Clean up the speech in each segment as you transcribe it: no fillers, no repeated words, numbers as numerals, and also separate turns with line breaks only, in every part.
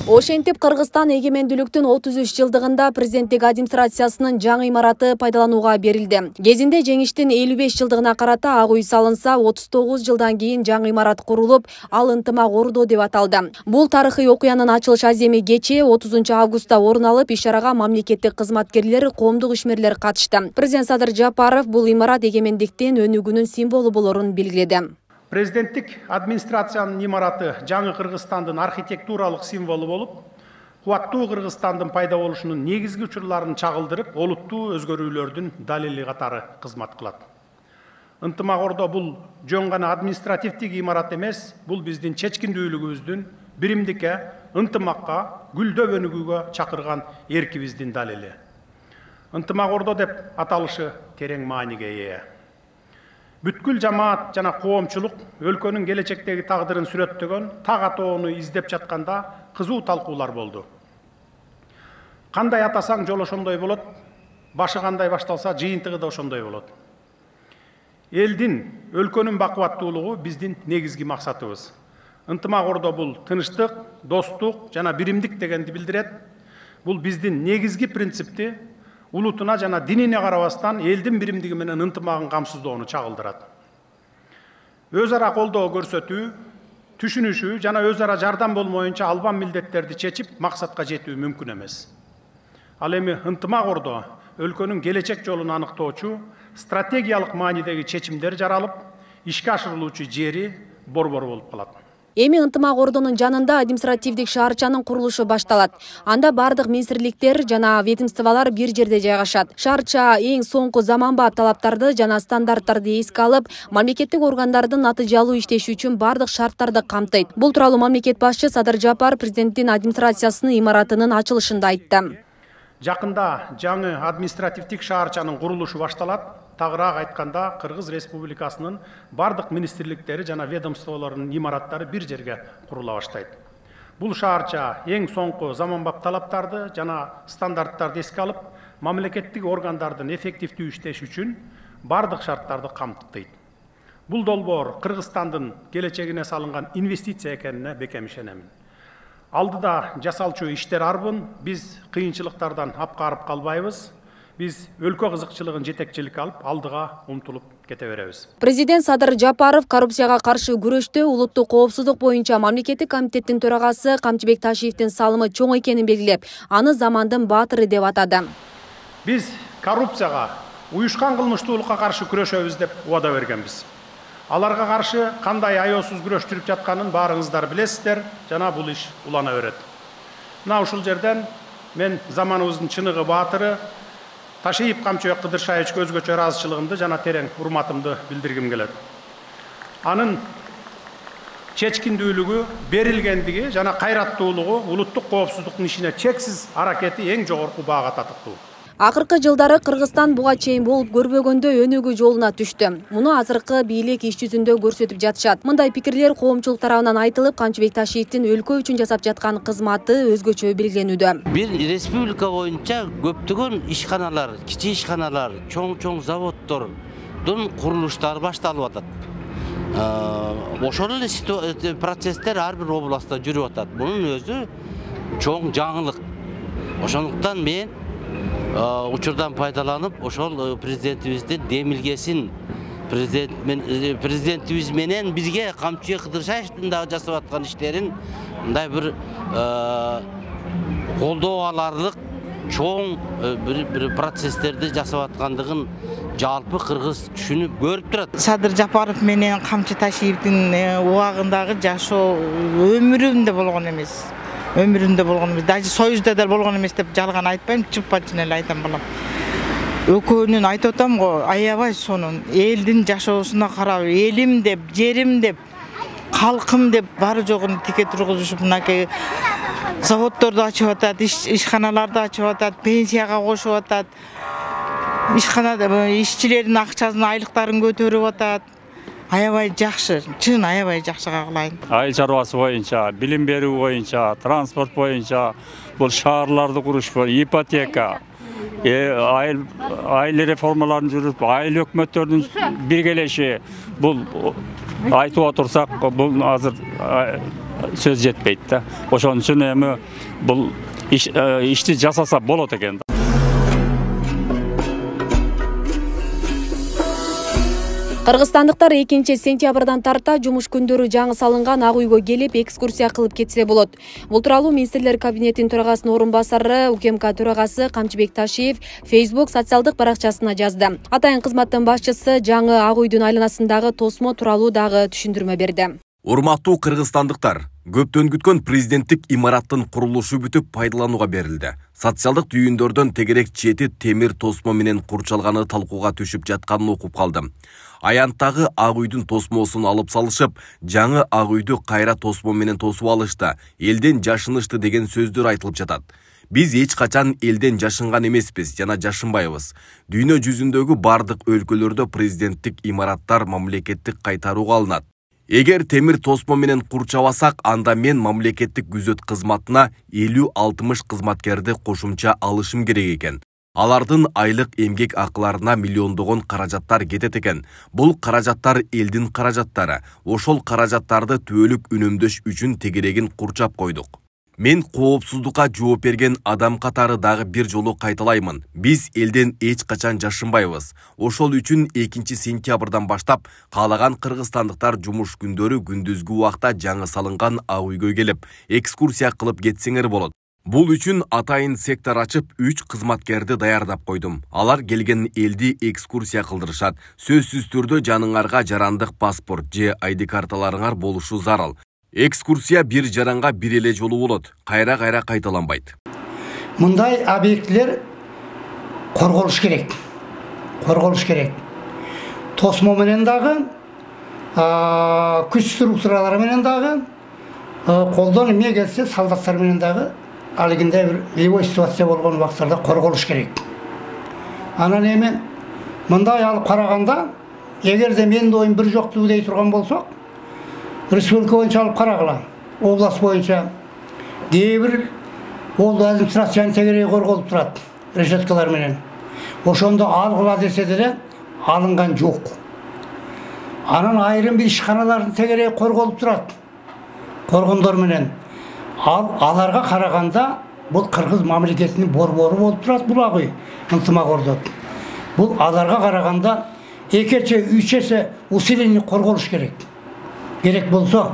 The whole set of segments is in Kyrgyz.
Ошентип Кыргызстан эгемендүүлүктүн 33 жылдыгында президенттик администрациясынын жаңы имараты пайдаланууга берилди. Кезинде жеңиштин 55 жылдыгына карата ак үй салынса, 39 жылдан кийин жаңы имарат курулуп, ал ынтымак ордо деп аталды. Бул тарыхый окуянын ачылыш аземи кечээ 30 августта орун алып, иш-чарага мамлекеттик кызматкерлер, коомдук ишмерлер катышты. Президент Садыр Жапаров бул имарат эгемендиктин өнүгүүнүн символу болорун белгиледи.
Президенттик администрациянын имараты жаңы Кыргызстандын архитектуралык символу болуп, кубаттуу Кыргызстандын пайда болушунун негизги учурларын чагылдырып, олуттуу өзгөрүүлөрдүн далили катары кызмат кылат. Ынтымак ордо бул жөн гана административдик имарат эмес, бул биздин чечкиндүүлүгүбүздүн биримдикке, ынтымакка, гүлдөп өнүгүүгө чакырган эркибиздин далили. Ынтымак ордо деп аталышы терең мааниге ээ. Бүткүл жамаат жана коомчулук өлкөнүн келечектеги тагдырын сүрөттөгөн так атоону издеп жатканда кызуу талкуулар болду. Кандай атасаң жол ошондой болот, башы кандай башталса жыйынтыгы да ошондой болот. Элдин, өлкөнүн бакубаттуулугу биздин негизги максатыбыз. Ынтымак ордо бул тынычтык, достук жана биримдик дегенди билдирет. Бул биздин негизги принципти улутуна жана динине карабастан элдин биримдиги менен ынтымагын камсыздоону чагылдырат. Өз ара колдоо көрсөтүү, түшүнүшүү жана өз ара жардам болмоюнча албан милдеттерди чечип максатка жетүү мүмкүн эмес. Ал эми ынтымак ордо өлкөнүн келечек жолун аныктоочу стратегиялык маанидеги чечимдер жаралып, ишке ашырылуучу жери борбор болуп калат.
Эми ынтымак ордонун жанында административдик шаарчанын курулушу башталат. Анда бардык министрликтер жана ведомстволор бир жерде жайгашат. Шаарча эң соңку заманбап талаптарды жана стандарттарды эске алып, мамлекеттик органдардын натыйжалуу иштеши үчүн бардык шарттарды камтыйт. Бул тууралуу мамлекет башчы Садыр Жапаров президенттин администрациясынын имаратынын ачылышында айтты.
Жакында жаңы административдик шаарчанын курулушу башталат. Тагыраак айтканда, Кыргыз Республикасынын бардык министрликтери жана ведомстволорунун имараттары бир жерге курула баштайт. Бул шаарча эң соңку заманбап талаптарды жана стандарттарды эске алып, мамлекеттик органдардын эффективдүү иштеши үчүн бардык шарттарды камтыйт. Бул долбоор Кыргызстандын келечегине салынган инвестиция экенине бекем ишенемин. Алдыда жасалчу иштер арбын, биз кыйынчылыктардан апкарып калбайбыз. Биз өлкө кызыкчылыгын жетекчиликке алып, алдыга умтулуп кете беребиз.
Президент Садыр Жапаров коррупцияга каршы күрөштө улуттук коопсуздук боюнча мамлекеттик комитеттин төрагасы Камчыбек Ташиевдин салымы чоң экенин белгилеп, аны замандын баатыры деп атады.
Биз коррупцияга, уюшкан кылмыштуулукка каршы күрөшөбүз деп убада бергенбиз. Аларга каршы кандай аеосуз күрөш жүрүп жатканын баарыңыздар билесиздер, жана бул иш улана берет. Мына ушул жерден мен заманыбыздын чыныгы баатыры Ташиев Камчыбек Кыдыршаевичке өзгөчө ыраазычылыгымды жана терең урматымды билдиргим келет. Анын чечкиндүүлүгү, берилгендиги жана кайраттуулугу улуттук коопсуздуктун ишине чексиз аракети эң жогорку баага татыктуу.
Акыркы жылдары Кыргызстан буга чейин болуп көрбөгөндө өнүгүү жолуна түштү. Муну азыркы бийлик иш жүзүндө көрсөтүп жатышат. Мындай пикирлер коомчулук тарабынан айтылып, Камчыбек Ташиевдин өлкө үчүн жасап жаткан кызматы өзгөчө белгиленүүдө.
Бир республика боюнча көптөгөн ишканалар, кичи ишканалар, чоң заводдордун курулуштары башталып атат. Ошол эле процесстер ар бир областта жүрүп атат. Мунун өзү чоң жаңылык. Ошондуктан мен учурдан пайдаланып, ошол президентибиздин демилгесин президентибиз менен бизге Камчыбек Кыдыршаевдин дагы жасап аткан иштерин мындай бир колдоо аларлык чоң бир процесстерди жасап аткандыгын жалпы кыргыз түшүнүп көрүп турат.
Садыр Жапаров менен Камчы Ташиевдин убагындагы жашоо өмүрүмдө болгон эмес. Даже Союзда да болгон эмес деп жалган айтпайм, чыппачын эле айтам балам. Өкөнүн айтып атам го, аябай сонун элдин жашоосуна карап, элим деп, жерим деп, калкым деп бары жогун тике тургузушуп, мынакей заводдорду ачып атат, ишканаларды ачып атат, пенсияга кошуп атат, ишканада ишчилердин акчасын, айлыктарын көтөрүп атат. Аябай жакшы, чын аябай жакшы кагылайын.
Айыл чарбасы боюнча, билим берүү боюнча, транспорт боюнча, бул шаарларды куруш, ипотека, айыл реформаларын жүрүп, айыл өкмөттөрдүн биргелеши, бул айтып отурсак, бул азыр сөз жетпейді да. Ошон үчүн эми бул ишти жасаса болот экен.
Кыргызстандыктар 2 сентябрдан тарта жумуш күндөрү жаңы салынган ак үйгө келип экскурсия кылып кетсе болот. Бул тууралуу министрлер кабинетинин төрагасынын орун басары УКМК төрагасы Камчыбек Ташиев Facebook социалдык баракчасына жазды. Атайын кызматтын башчысы жаңы ак үйдүн айланасындагы тосмо тууралуу дагы түшүндүрмө берди.
Урматтуу кыргызстандыктар, көптөн күткөн президенттик имараттын курулушу бүтүп пайдаланууга берилди. Социалдык түйүндөрдөн тегерек чети темир тосмо менен курчалганы талкууга түшүп жатканын окуп калдым. Аянттагы ак үйдүн тосмосун алып салышып, жаңы ак үйдү кайра тосмо менен тосуп алышты, элден жашынышты деген сөздөр айтылып жатат. Биз эч качан элден жашынган эмеспиз жана жашынбайбыз. Дүйнө жүзүндөгү бардык өлкөлөрдө президенттик имараттар мамлекеттик кайтарууга алынат. Эгер темир тосмо менен курчабасак, анда мен мамлекеттик күзөт кызматына 50-60 кызматкерди кошумча алышым керек экен. Алардын айлык эмгек акыларына миллиондогон каражаттар кетет экен. Бул каражаттар элдин каражаттары. Ошол каражаттарды түбөлүк үнөмдөш үчүн тегерегин курчап койдук. Мен коопсуздукка жооп берген адам катары дагы бир жолу кайталаймын. Биз элден эч качан жашынбайбыз. Ошол үчүн 2 сентябрдан баштап каалаган кыргызстандыктар жумуш күндөрү күндүзгү убакта жаңы салынган ак үйгө келип, экскурсия кылып кетсеңер болот. Бул үчүн атайын сектор ачып 3 кызматкерди даярдап койдум. Алар келген элди экскурсия кылдырышат. Сөзсүз түрдө жаныңарга жарандык паспорт же ID карталарыңар болушу зарыл. Экскурсия бир жаранга бир эле жолу болот. Кайра кайталанбайт.
Мындай объектилер корголуш керек. Тосмо менен дагы, күч структуралары менен дагы, колдон эмне келсе солдаттар менен дагы алигинде бир любой ситуация болгон убактарда корголуш керек. Анан эми мындай алып караганда, эгерде менин оюм бир жоктуу дей турган болсок, республика боюнча алып карагыла, область боюнча кээ бир ол администрациянын тегереги корголуп турат, решеткалар менен. Ошондо алгыла десе деле алынган жок. Анан айрым бир ишканалардын тегереги корголуп турат, коргондор менен. Аларга караганда бул кыргыз мамлекетинин борбору болуп турат бул ак үй, ынтымак ордот. Бул аларга караганда 2-3 эсе усиление корголуш керек. Керек болсо.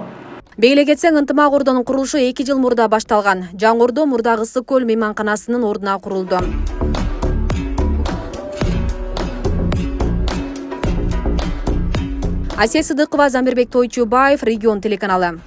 Бейле кетсең, ынтымак ордонун курулушу 2 жыл мурда башталган. Жаңы ордо мурдагы Ысык көл мейманканасынын ордуна курулду. Асия Сыдыкова, Замирбек Тойчубаев, Регион телеканалы.